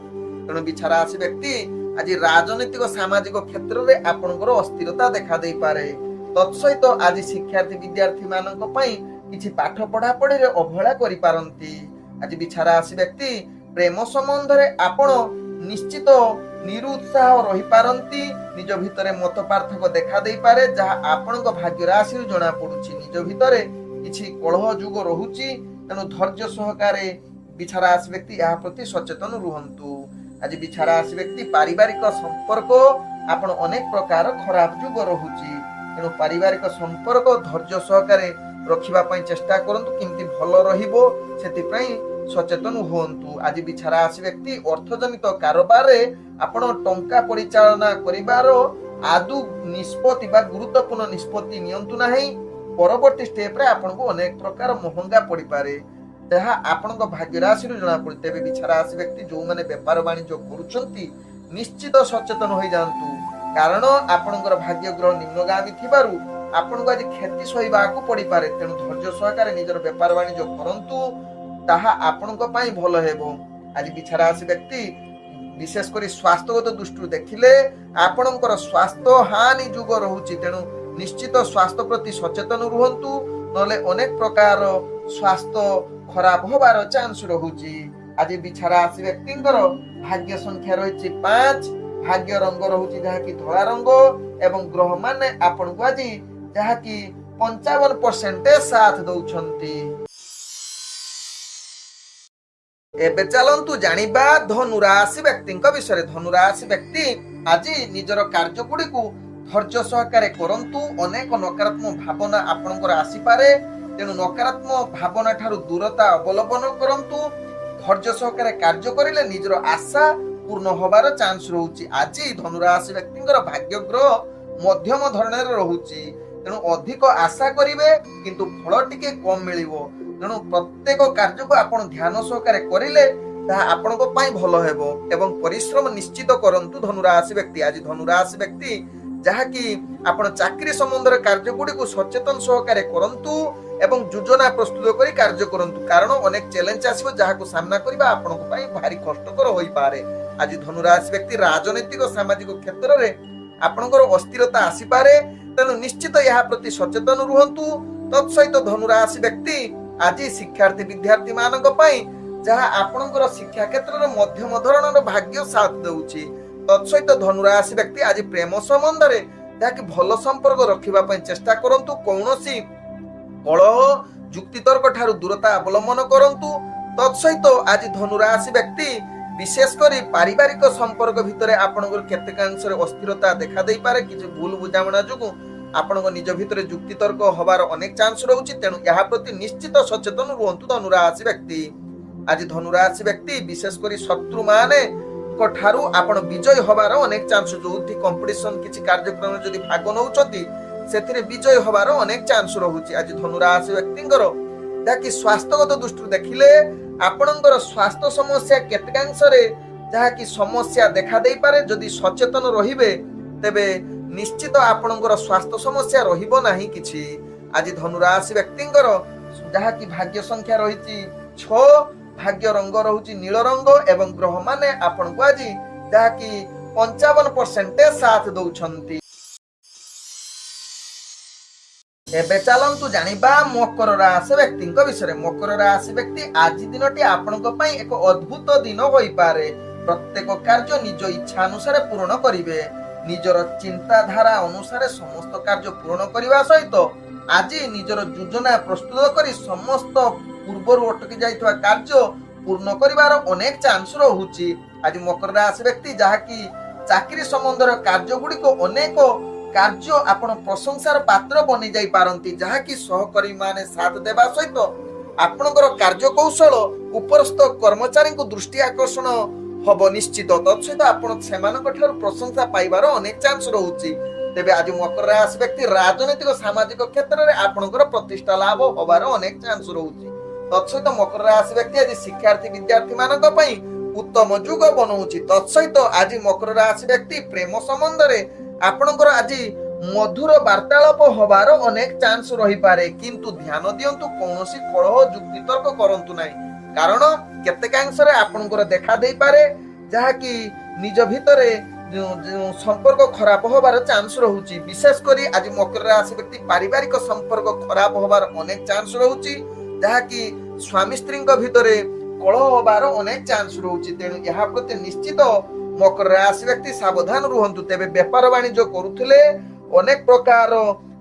तेणु बिछा राशि व्यक्ति आज राजनीतिक सामाजिक क्षेत्र में आपनकर अस्थिरता देखा देई पारे। तत्सहित आज शिक्षार्थी विद्यार्थी मानक पई किछि पाठ पढ़ा पढ़ी रे अवहेला करि पारंती। आज बिछा राशि व्यक्ति प्रेम संबंध रे आपण निश्चित निरुत्साह रही पारंती। निज भितरे मत पार्थक्य देखा देई पारे जहा आपनक भाग्य राशि जना पडुछि। निज भितरे किछि कलह जुग रहुछि। तेणु धैर्य सहकारे बिछा राशि व्यक्ति या प्रति सचेतन रुहंतु। आज बिछा राशि व्यक्ति पारिवारिक संपर्क आपण अनेक प्रकार खराब जुग रहुछि। तेणु पारिवारिक संपर्क धैर्य सहकारे रखिबा पई चेष्टा करंतु किंति भलो रहिबो सेति पई सचेतन हुअन्तु। आज बिछा राशि व्यक्ति अर्थजनित कारोबार रे आपण टंका परिचालना करिबार आदु निष्पत्ति बा गुरुत्वपूर्ण निष्पत्ति नियंतु नाही। परवर्ती स्टेप रे आपनको अनेक प्रकार महंगा पड़ी पारे जहाँ आपनको भाग्य राशि जना पड़े। तेबे बिछा राशि व्यक्ति जो माने व्यापार वाणिज्य करुछंती निश्चित सचेतन हो जांतु, कारण आपणकर भाग्य ग्रह निम्नगामी थिबारु आपनको आज क्षति सहिबाकू पड़ी पारे। तेणु धैर्य सहकारे निजर व्यापार वाणिज्य करंतु, ताहा आपणको पई भलो हेबो। आज बिछा राशि व्यक्ति विशेषकर स्वास्थ्यगत दृष्टि देखिले आपणकर स्वास्थ्य हानि जुग रहुची। तेणु निश्चित स्वास्थ्य प्रति सचेतन रुहंतु, नले अनेक प्रकार स्वास्थ्य खराब होबार चांस रहुची। आज बिछा राशि व्यक्तिंकर भाग्य संख्या रही 5, भाग्य रंग रहुची जहाँकि धला रंग एवं ग्रह माने आपणको आज जहाँकि 55% साथ दउछंती। एबे चलंतु जानिबा धनुराशि व्यक्ति विषय। धनुराशि व्यक्ति आज निजर कार्य गुड़ी को धैर्य सहकारे करंतु। अनेक नकारात्मक भावना आपणकर आसी पारे, तेणु नकारात्मक भावना ठारू दूरता अवलंबन करंतु। धैर्य सहकारे कार्य करिले निजर आशा पूर्ण होबार चांस रहुची। आज धनुराशि व्यक्तिंकर भाग्य ग्रह मध्यम धरणर रहुची, तेणु अधिक आशा करिवे किंतु फल टिके कम मिलिवो। तेणु प्रत्येक कार्य को आपण ध्यान सहकारे करिले ताहा आपनको पई भलो हेबो एवं परिश्रम निश्चित करंतु धनुराशि व्यक्ति। आज धनुराशि व्यक्ति जहाँकि आपण चाकरी संबंध कार्य गुड़ी को सचेतन सहकारे करंतु एवं योजना प्रस्तुत करी कार्य करंतु, कारण अनेक चैलेंज आसीबो जहाको सामना करिबा आपनको पई भारी कष्टकर होई पारे। आज धनुराशि व्यक्ति राजनीतिक सामाजिक क्षेत्र रे आपणकर अस्थिरता आसी पारे, तेणु निश्चित यहा प्रति सचेतन रुहंतु। तत्सहित धनुराशि व्यक्ति आज शिक्षार्थी विद्यार्थी मानक पई जहाँ आपणकर शिक्षा क्षेत्र रे मध्यम धरणर भाग्य साथ देउची। तत्सहित धनुराशि व्यक्ति आज प्रेम संबंध रे जहाँकि भल संपर्क रखिबा पई चेष्टा करंतु। कौनसी कलह जुक्तितर्क ठारू दूरता अवलंबन करंतु। तत्सहित आज धनुराशि व्यक्ति विशेषकर पारिवारिक संपर्क भितर आपणकर केतेकांश रे अस्थिरता देखा देई पारे। किछि भूल बुझामणा जुगु आपणको निज भितर जुक्तितर्क होबार अनेक चांस रहुची, तेणु यहा प्रति निश्चित सचेतन रुहंतु धनुराशि व्यक्ति। आज धनुराशि व्यक्ति विशेषकर शत्रु माने ठारू आपण विजय होबार अनेक चांस, जो कंपिटिशन किछि कार्यक्रम जदि भाग नउचंती सेथिरे विजय होबार अनेक चांस रहुची। आज धनुराशि व्यक्तिंकर जाकि स्वास्थ्यगत दृष्टि देखिले आपणकर स्वास्थ्य समस्या केतकांश रे जाकि समस्या देखा देई पारे। जदि सचेतन रहिबे तेबे निश्चित आपणकर स्वास्थ्य समस्या रहिबो नाही किछि। आज धनुराशि व्यक्तिंकर जाकि भाग्य संख्या रहिछि 6, भाग्य रंग रहुची नील रंग एवं ग्रह माने आपनको आज जाकि 55% साथ दउछंती। एबे चलंतु जानिबा मकर राशि व्यक्ति विषय। मकर राशि व्यक्ति आज दिनटी आपनको पई एक अद्भुत दिन होई पारे। प्रत्येक कार्य निज इच्छा अनुसार पूर्ण करिवे। निजर चिंताधारा अनुसार समस्त कार्य पूर्ण करने सहित आज निजर योजना प्रस्तुत करी समस्त पूर्व अटकी जाइथवा कार्य पूर्ण करिवार अनेक चांस रहुची। आज मकर राशि व्यक्ति जहाँकि चाकरी संबंधर कार्य गुड़ी को अनेक कार्य आपण प्रशंसार पात्र बनी जाई पारंती, जहाँकि सहकर्मी माने साथ देबा सहित आपणकर कार्य कौशल उपरस्थ कर्मचारी को दृष्टि आकर्षण हब निश्चित। तत्सहित आपण सेमानक ठारू प्रशंसा पाइबार अनेक चांस रहुची। तेबे आज मकर राशि व्यक्ति राजनीतिक सामाजिक क्षेत्र में आपणकर प्रतिष्ठा लाभ होबार अनेक चांस रहुची। तत्सहित मकर राशि व्यक्ति आज शिक्षार्थी विद्यार्थी मानक पई उत्तम जुग बनौची। तत्सहित आज मकर राशि व्यक्ति प्रेम संबंध रे आपणकर आज मधुर वार्तालाप होबार अनेक चांस रही पारे, किंतु ध्यान दियंतु कौनसी कलह जुक्ति तर्क करंतु नाही, कारण केतेकांश रे आपणकर देखा देई पारे जहाँकि निज भितरे संपर्क खराब होबार चांस रहुची। विशेष करी आज मकर राशि व्यक्ति पारिवारिक संपर्क खराब होबार अनेक चांस रहुची, जहाँकि स्वामी स्त्री भितरे कलह होबार अनेक चांस रहुची। तेणु यहा प्रति निश्चित मकर राशि व्यक्ति सावधान रुहंतु। तेबे व्यापार वाणिज्य करुथिले अनेक प्रकार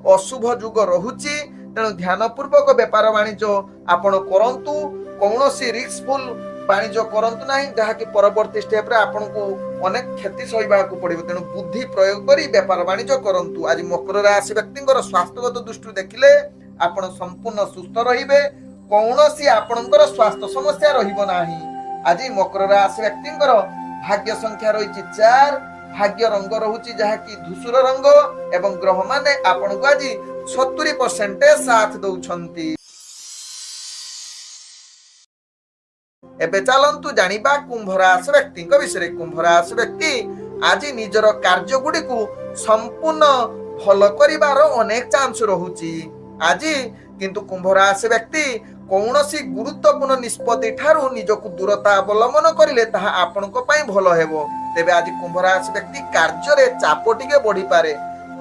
अशुभ जुग रहुची, तेणु ध्यान पूर्वक व्यापार वाणिज्य आपण करंतु। कौनसी रिस्कफुल वाणिज्य करंतु नाही, जहाँकि परवर्ती स्टेप रे आपनको अनेक क्षति सहिबाकू पड़िबो। तेणु बुद्धि प्रयोग करी व्यापार वाणिज्य करंतु। आज मकर राशि व्यक्तिंकर स्वास्थ्यगत दृष्टि देखिले आपण संपूर्ण सुस्थ रहिबे, कौनसी आपणकर स्वास्थ्य समस्या रहिबो नाही। आज मकर राशि व्यक्तिंकर भाग्य संख्या रही 4, भाग्य रंग रहुची जहाँकि धूसर रंग एवं ग्रह माने आपनको आज 70% साथ दौछंती। एबे चलंतु जानिबा कुंभ राशि व्यक्ति विषय। कुंभ राशि व्यक्ति आज निजर कार्य गुडी को संपूर्ण भल करिवार अनेक चांस रहुची। आज किंतु कुंभ राशि व्यक्ति कौनसी गुरुत्वपूर्ण निष्पत्ति ठारू निजको दूरता अवलंबन करिले ताहा आपनको पई भल हेबो। तेबे आज कुंभ राशि व्यक्ति कार्य रे चाप टिके बढ़ी पारे,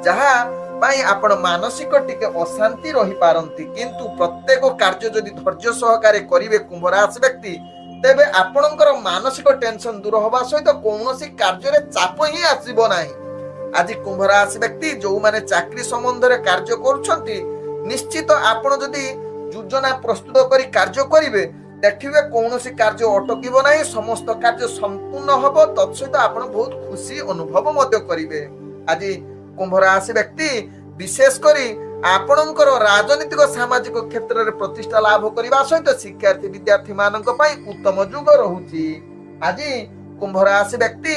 जहा पई आपण मानसिक टिके अशांति रही पारंती। किंतु प्रत्येक कार्य जदि धैर्य सहकारे करिवे कुंभ राशि व्यक्ति, तेबे आपणकर मानसिक टेंशन दूर होबा सहित कौनसी कार्य रे चाप ही आसीबो नाही। आज कुंभ राशि व्यक्ति जो माने चाकरी संबंध रे कार्य करूछंती, निश्चित आपण जदि योजना प्रस्तुत करी कार्य करिवे, देखिबे कौनसी कार्य अटकिबो नाही, समस्त कार्य संपूर्ण हबो। तत्सहित आपण बहुत खुशी अनुभव मध्य करिवे। आज कुंभ राशि व्यक्ति विशेष करी आपणकर राजनीतिक सामाजिक क्षेत्र में प्रतिष्ठा लाभ करने सहित शिक्षार्थी विद्यार्थी मानक पई उत्तम युग रहुची। आज कुंभ राशि व्यक्ति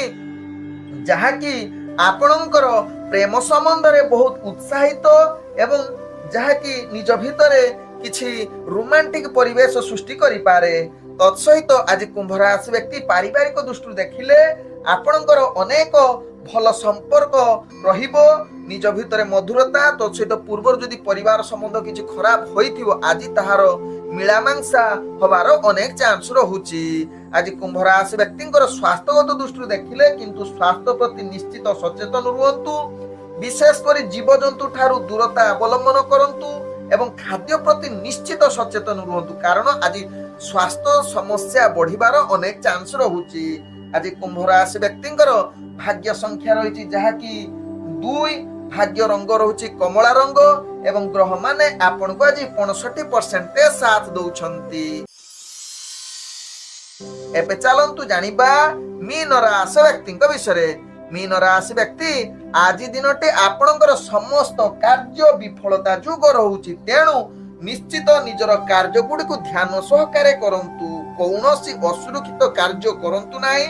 जहाँकि आपणकर प्रेम संबंध रे बहुत उत्साहित एवं जहाँकि निज भितर किछि रोमांटिक परिवेश सृष्टि करि पारे। तत्सहित आज कुंभ राशि व्यक्ति पारिवारिक दृष्टि देखिले आपणकर अनेक भल संपर्क रहिबो, निज भितर मधुरता। तत्सहित पूर्व जदि परिवार संबंध किछि खराब होइथिबो, आज ताहार मिलामांसा हबार अनेक चांस रहुची। आज कुंभ राशि व्यक्तिंकर स्वास्थ्यगत दृष्टि देखिले किंतु स्वास्थ्य प्रति निश्चित सचेतन रुहंतु। विशेष करी जीवजंतु ठारू दूरता अवलंबन करंतु एवं खाद्य प्रति निश्चित सचेतन रुहंतु, कारण आज स्वास्थ्य समस्या बढ़िबार अनेक चांस रहुची। आज कुंभ राशि व्यक्तिंकर भाग्य संख्या रही जहाँकि 2, भाग्य रंग रहुची कमला रंग एवं ग्रह माने आपनको आज 65% साथ दौछंती। एबे चलंतु जानिबा मीन राशि व्यक्ति विषय। मीन राशि व्यक्ति आज दिनटे आपणकर समस्त कार्य विफलता युग रहुची, तेणु निश्चित निजर कार्य गुडी को ध्यान सहकारे करंतु, कौनसी असुरक्षित कार्य करंतु नाही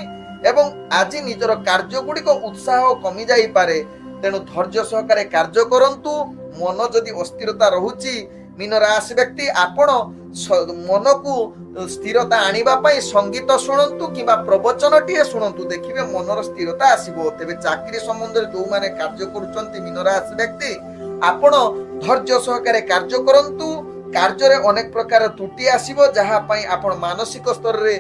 एवं आज निजर कार्य गुडी को उत्साह कमी जाई पारे। तेणु धैर्य सहकारे कार्य करंतु। मन जदि अस्थिरता रहुची, मीन राशि व्यक्ति आपण मन को स्थिरता आनिबा पई संगीत शुणंतु किबा प्रवचन टिए शुणंतु, देखिबे मनर स्थिरता आसीबो। तेबे चाकरी संबंध रे जो माने कार्य करूचंती मीन राशि व्यक्ति, आपण धैर्य सहकारे कार्य करंतु। कार्य रे अनेक प्रकार त्रुटि आसीबो, जहा पई आपण मानसिक स्तर रे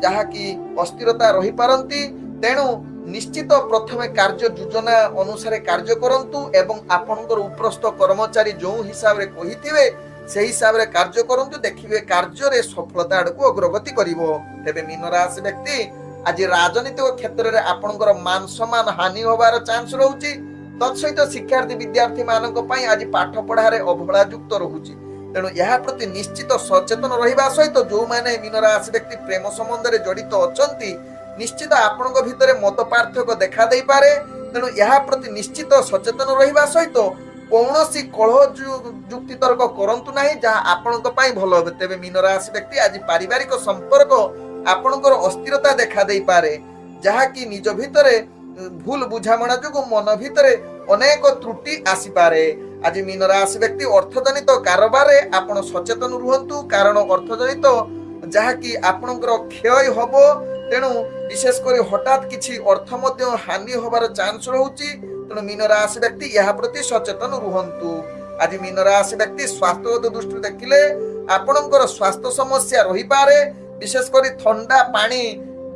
जहा कि अस्थिरता रही पारंती। तेणु निश्चित प्रथमे कार्य योजना अनुसार कार्य करंतु एवं आपनकर उपरस्थ कर्मचारी जो हिसाब रे कहिथिबे से हिसाब रे कार्य करंतु, देखिबे कार्य रे सफलता आडको अग्रगति करिवो। तेबे मीन राशि व्यक्ति आज राजनीतिक क्षेत्र रे आपनकर मान सम्मान हानि होबार चांस रहउची। तत्सहित शिक्षार्थी विद्यार्थी मानक पई आज पाठ पढ़ारे अवहेला युक्त रहउची। तेणु यह प्रति निश्चित सचेतन रहिबा सहित जो माने मीन राशि व्यक्ति प्रेम संबंध रे जड़ित अछंती, निश्चित आपनक भितरे मत पार्थक्य देखा देई पारे। तेणु यह प्रति निश्चित सचेतन रहिबा सहित कौनसी कलह जुक्ति तर्क करंतु नाही, जहा आपनक पई भलो होबे। तेबे मीन राशि व्यक्ति आज पारिवारिक संपर्क आपनकर अस्थिरता देखा देई पारे, जहा कि निज भितरे भूल बुझामणा जोगु मन भितरे अनेक त्रुटि आसी पारे। आज मीन राशि व्यक्ति अर्थजनित कारोबार रे आपण सचेतन रुहंतु, कारण अर्थजनित जहा कि आपनकर क्षय होबो। तेणु विशेष करी हठात किछि अर्थ मध्य हानि होबार चांस रहउची। तेणु मीन राशि व्यक्ति यह प्रति सचेतन रुहंतु। आज मीन राशि व्यक्ति स्वास्थ्यगत दृष्टि देखिले आपनकर स्वास्थ्य समस्या रही पारे। विशेष करी ठंडा पानी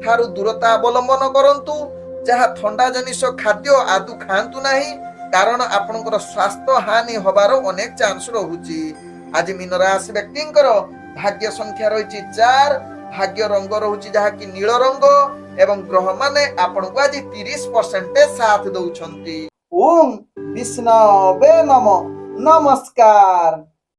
ठारू दूरता अवलंबन करंतु, जहा ठंडा जनिष खाद्य आदु खांतु नाही, कारण आपनकर स्वास्थ्य हानि होबार अनेक चांस रहउची। आज मीन राशि व्यक्तिंकर भाग्य संख्या रही 4, भाग्य रंग रहुची जहा कि नील रंग एवं ग्रह माने आपनको आज 30% साथ दौछंती। ओम विष्णवे नमः। नमस्कार।